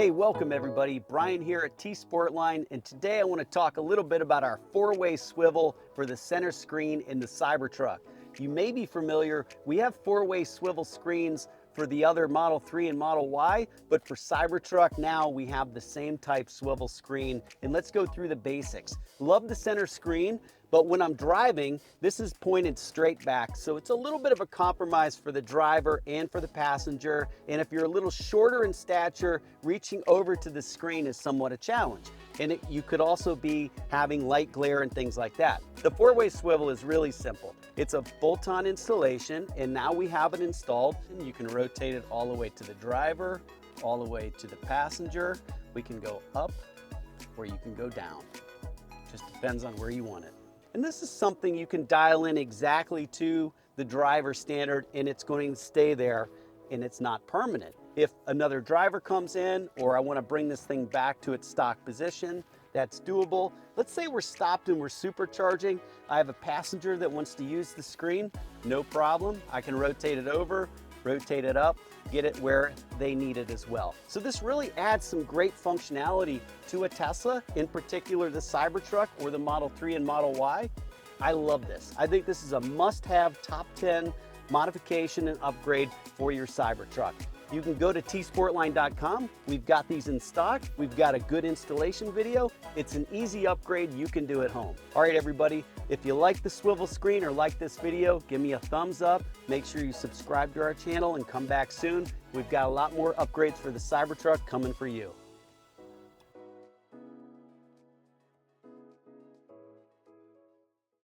Hey, welcome everybody. Brian here at T-sportline, and today I want to talk a little bit about our four-way swivel for the center screen in the Cybertruck. You may be familiar, we have four-way swivel screens for the other Model 3 and Model Y, but for Cybertruck now we have the same type swivel screen, and let's go through the basics. Love the center screen, but when I'm driving, this is pointed straight back, so it's a little bit of a compromise for the driver and for the passenger, and if you're a little shorter in stature, reaching over to the screen is somewhat a challenge. And you could also be having light glare and things like that. The four-way swivel is really simple. It's a bolt-on installation, and now we have it installed. And you can rotate it all the way to the driver, all the way to the passenger. We can go up or you can go down. Just depends on where you want it. And this is something you can dial in exactly to the driver standard, and it's going to stay there, and it's not permanent. If another driver comes in, or I want to bring this thing back to its stock position, that's doable. Let's say we're stopped and we're supercharging. I have a passenger that wants to use the screen, no problem. I can rotate it over, rotate it up, get it where they need it as well. So this really adds some great functionality to a Tesla, in particular the Cybertruck or the Model 3 and Model Y. I love this. I think this is a must-have top 10 modification and upgrade for your Cybertruck. You can go to tsportline.com. We've got these in stock. We've got a good installation video. It's an easy upgrade you can do at home. All right, everybody, if you like the swivel screen or like this video, give me a thumbs up. Make sure you subscribe to our channel and come back soon. We've got a lot more upgrades for the Cybertruck coming for you.